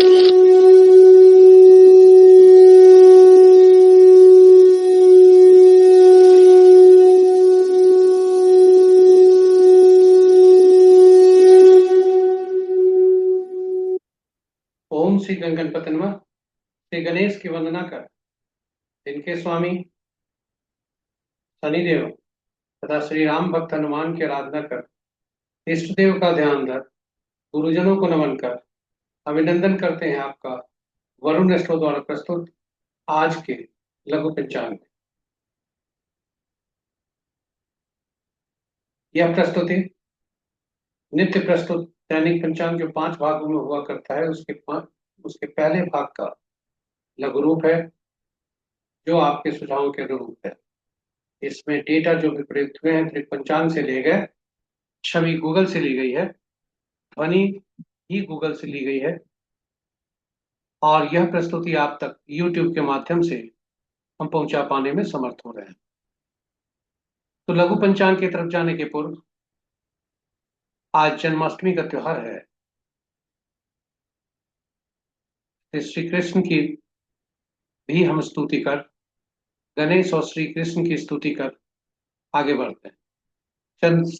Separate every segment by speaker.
Speaker 1: ओम श्री गणपति नमः। श्री गणेश की वंदना कर, इनके स्वामी शनिदेव तथा श्री राम भक्त हनुमान की आराधना कर, इष्ट देव का ध्यान धर, गुरुजनों को नमन कर, अभिनंदन करते हैं आपका वरुण स्टो द्वारा प्रस्तुत आज के लघु पंचांग। यह प्रस्तुति नित्य प्रस्तुत दैनिक पंचांग जो 5 भागों में हुआ करता है उसके पहले भाग का लघु रूप है, जो आपके सुझावों के अनुरूप है। इसमें डेटा जो भी प्रयुक्त हुए हैं त्रिक पंचांग से लिए गए, छवि गूगल से ली गई है, ध्वनि ही गूगल से ली गई है, और यह प्रस्तुति आप तक YouTube के माध्यम से हम पहुंचा पाने में समर्थ हो रहे हैं। तो लघु पंचांग की तरफ जाने के पूर्व आज जन्माष्टमी का त्योहार है। श्री कृष्ण की भी हम स्तुति कर, गणेश और श्री कृष्ण की स्तुति कर आगे बढ़ते हैं। चंद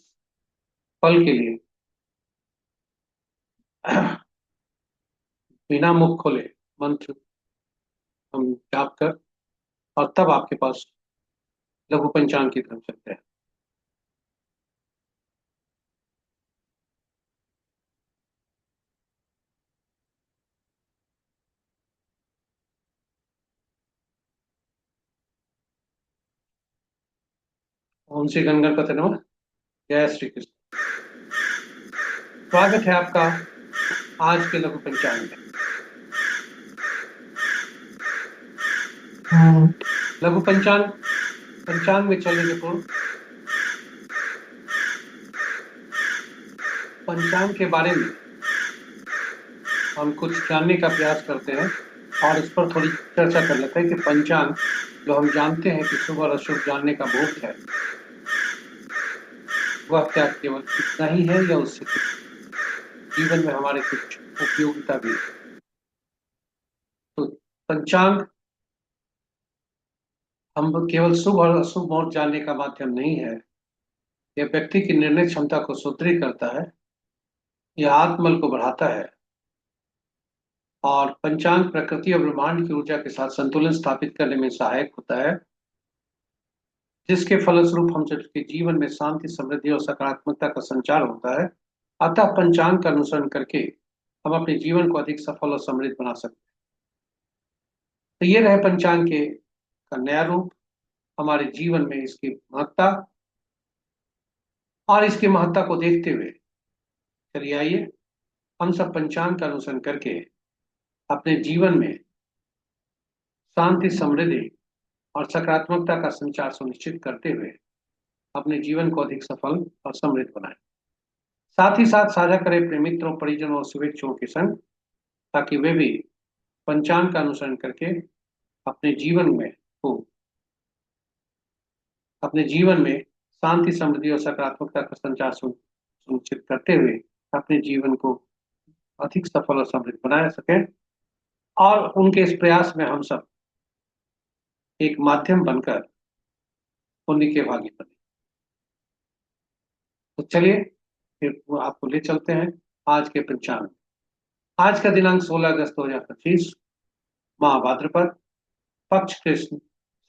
Speaker 1: पल के लिए बिना मुख खोले मंत्र हम जाप कर और तब आपके पास लघु पंचांग की तरफ चलते हैं। ओम श्री गणपति नमः। जय श्री कृष्ण। स्वागत है आपका आज के लघु पंचांग में। लघु पंचांग पंचांग में चलने के पूर्व पंचांग के बारे में हम कुछ जानने का प्रयास करते हैं और इस पर थोड़ी चर्चा कर लेते हैं कि पंचांग जो हम जानते हैं कि शुभ और अशुभ जानने का भूत है, वह क्या केवल इतना ही है या उससे कुछ जीवन में हमारे कुछ उपयोगिता भी है। तो पंचांग हम केवल शुभ और अशुभ मुहूर्त जानने का माध्यम नहीं है, यह व्यक्ति की निर्णय क्षमता को सुदृढ़ करता है, यह आत्मबल को बढ़ाता है और पंचांग प्रकृति और ब्रह्मांड की ऊर्जा के साथ संतुलन स्थापित करने में सहायक होता है, जिसके फलस्वरूप हम सबके जीवन में शांति, समृद्धि और सकारात्मकता का संचार होता है। अतः पंचांग का अनुसरण करके हम अपने जीवन को अधिक सफल और समृद्ध बना सकते हैं। तो ये रहे पंचांग के का नया रूप, हमारे जीवन में इसकी महत्ता, और इसकी महत्ता को देखते हुए चलिए आइए हम सब पंचांग का अनुसरण करके अपने जीवन में शांति, समृद्धि और सकारात्मकता का संचार सुनिश्चित करते हुए अपने जीवन को अधिक सफल और समृद्ध बनाएं। साथ ही साथ साझा करें अपने मित्रों, परिजनों और शुभेच्छुओं के संग, ताकि वे भी पंचांग का अनुसरण करके अपने जीवन में हो अपने जीवन में शांति, समृद्धि और सकारात्मकता का संचार सुनिश्चित करते हुए अपने जीवन को अधिक सफल और समृद्ध बना सकें, और उनके इस प्रयास में हम सब एक माध्यम बनकर पुण्य के भागी बने। तो चलिए फिर वो आपको ले चलते हैं आज के पंचांग। आज का दिनांक 16 अगस्त 2025, माह भाद्रपद, पक्ष कृष्ण,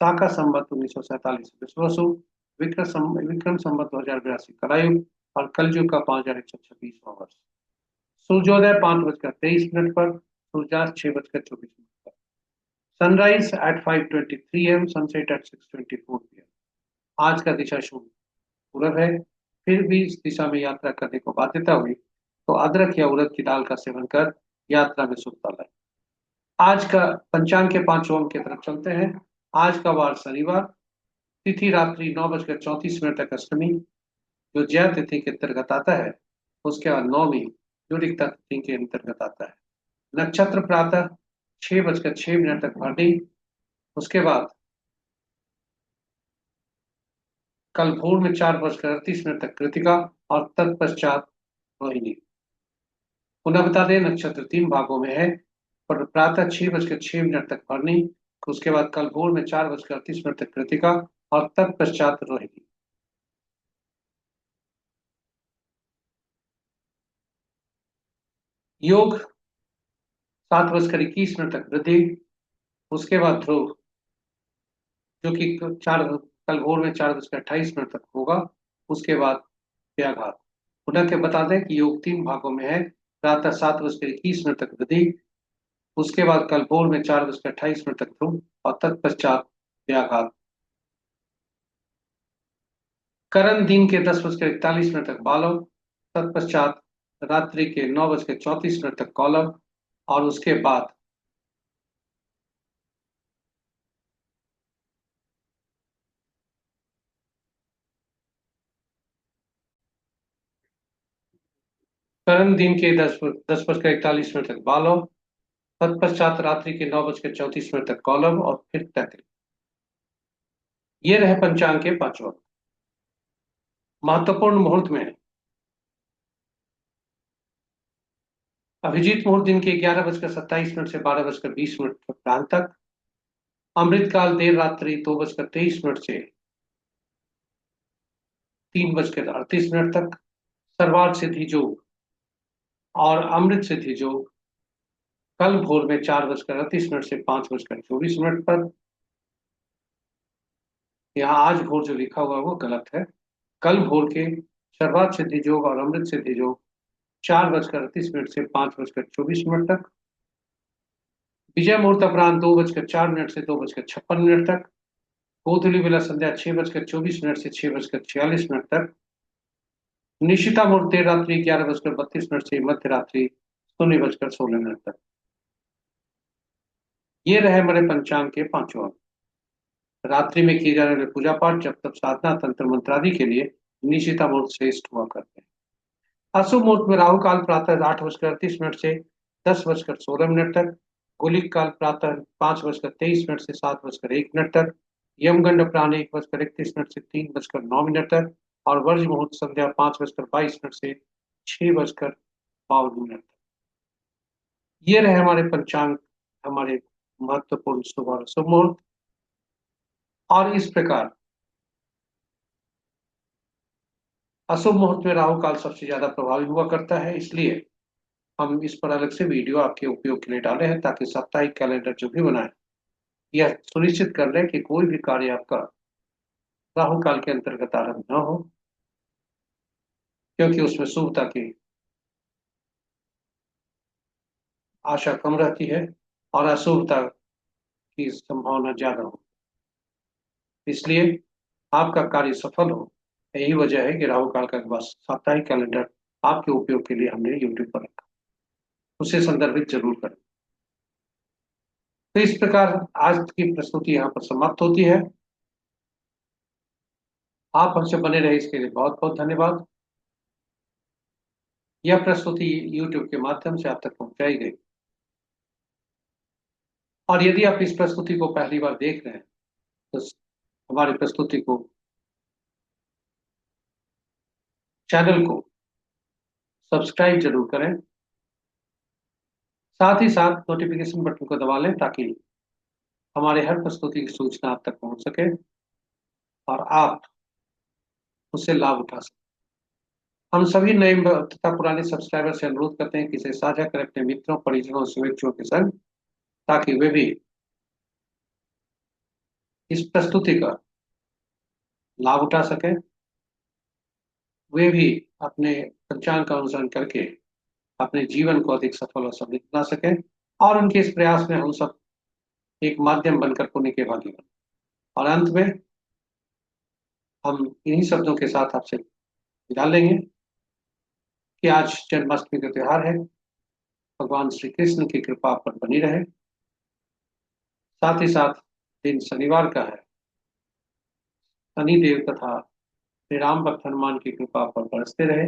Speaker 1: शाका संवत 1947 विश्वसु, विक्रम संवत 2082 कलायुग और कलयुग का 5126वां वर्ष। सूर्योदय 5:23 पर, सूर्यास्त 6:24 पर, sunrise at 5:23 AM, sunset at 6:24 PM। आज का दिशा शुभ पूरब है, फिर भी इस दिशा में यात्रा करने को बाध्यता हुई तो अदरक या उड़द की दाल का सेवन कर यात्रा में शुभता लाए। आज का पंचांग के 5 ओम की तरफ चलते हैं। आज का वार शनिवार, तिथि रात्रि 9:34 तक अष्टमी, जो जया तिथि के अंतर्गत आता है, उसके बाद नौमी जो रिक्ता तिथि के अंतर्गत आता है। नक्षत्र प्रातः 6:06 तक भरणी, उसके बाद कल भोर में 4:38 तक कृतिका और तत्पश्चात रोहिणी। पुनः बता दें, नक्षत्र 3 भागों में है, पर प्रातः 6:06 तक भरनी, उसके बाद कल भोर में 4:38 तक कृतिका, और तत्पश्चात रोहिणी। योग 7:21 तक वृद्धि, उसके बाद ध्रुव जो कि कल भोर में 4:28 तक होगा, उसके बाद व्याघात। पुनः के बता दें कि योग 3 भागों में है। प्रातः 7:21 तक वृद्धि, उसके बाद कल भोर में 4:28 तक ध्रुव, और तत्पश्चात व्याघात। करण दिन के 10:41 तक बालव, तत्पश्चात रात्रि के 9:34 तक कौलव, और उसके बाद करण दिन के 10:41 तक बालव, तत्पश्चात रात्रि के 9:34 तक कौलव, और फिर तैतृक। ये रहे पंचांग के पांचों अंक। महत्वपूर्ण मुहूर्त में अभिजीत मुहूर्त दिन के 11:27 से 12:20 प्रांत तक। अमृत काल देर रात्रि 2:23 से 3:38 तक। सर्वार्थ सिद्धि योग और अमृत सिद्धि योग कल भोर में 4:38 से 5:24 पर। यहाँ आज भोर जो लिखा हुआ है वो गलत है। कल भोर के सर्वार्थ सिद्धि योग और अमृत सिद्धि योग 4:38 से 5:24 तक। विजय मुहूर्त अपराह्न 2:04 से 2:56 तक। गोधूली बेला संध्या 6:24 से 6:46 तक। निशिता मुहूर्त देर रात्रि 11:32 से मध्य रात्रि 0:16 तक। ये रहे हमारे पंचांग के पांचों अंक। रात्रि में किए जाने वाले पूजा पाठ, जब तक साधना, तंत्र मंत्र आदि के लिए निशिता मुहूर्त श्रेष्ठ हुआ करते हैं। अशुभ मुहूर्त में राहु काल प्रातः 8:38 से 10:16 तक। गुलिक काल प्रातः 5:23 से 7:01 तक। यमगंड अपराह्न 1:31 से 3:09 तक। और वर्ज मुहूर्त संध्या 5:22 से 6:52 तक। ये रहे हमारे पंचांग, हमारे महत्वपूर्ण शुभ और अशुभ मुहूर्त। और इस प्रकार अशुभ मुहूर्त में राहु काल सबसे ज्यादा प्रभावी हुआ करता है, इसलिए हम इस पर अलग से वीडियो आपके उपयोग के लिए डाले हैं, ताकि साप्ताहिक कैलेंडर जो भी बनाए यह सुनिश्चित कर ले कि कोई भी कार्य आपका राहु काल के अंतर्गत आरंभ न हो, क्योंकि उसमें शुभता की आशा कम रहती है और अशुभता की संभावना ज्यादा हो। इसलिए आपका कार्य सफल हो, यही वजह है कि राहु काल का बस साप्ताहिक कैलेंडर आपके उपयोग के लिए हमने यूट्यूब पर रखा। उसे संदर्भित जरूर करें। तो इस प्रकार आज की प्रस्तुति यहाँ पर समाप्त होती है। आप हमसे बने रहे इसके लिए बहुत बहुत धन्यवाद। यह प्रस्तुति YouTube के माध्यम से आप तक पहुंचाई गई, और यदि आप इस प्रस्तुति को पहली बार देख रहे हैं तो हमारी प्रस्तुति को, चैनल को सब्सक्राइब जरूर करें। साथ ही साथ नोटिफिकेशन बटन को दबा लें, ताकि हमारे हर प्रस्तुति की सूचना आप तक पहुंच सके और आप उससे लाभ उठा सकें। हम सभी नए तथा पुराने सब्सक्राइबर से अनुरोध करते हैं कि इसे साझा करें अपने मित्रों, परिजनों और शुभेच्छुओं के संग, ताकि वे भी इस प्रस्तुति का लाभ उठा सकें। वे भी अपने पंचांग का अनुसरण करके अपने जीवन को अधिक सफल और समृद्ध बना सकें, और उनके इस प्रयास में हम सब एक माध्यम बनकर पुण्य के भागी बने। और अंत में हम इन्हीं शब्दों के साथ आपसे विदा लेंगे कि आज जन्माष्टमी का त्योहार है। भगवान श्री कृष्ण की कृपा आप पर बनी रहे। साथ ही साथ दिन शनिवार का है। शनि देव तथा श्री राम भक्त हनुमान की कृपा आप पर बरसते रहे।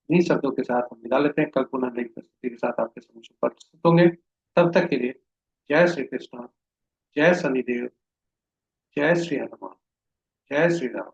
Speaker 1: इन्हीं शब्दों के साथ हम विदा लेते हैं। कल पुनः नई प्रस्तुति के साथ आपके समक्ष उपस्थित होंगे। तब तक के लिए जय श्री कृष्ण, जय शनिदेव, जय श्री हनुमान, जय श्री राम।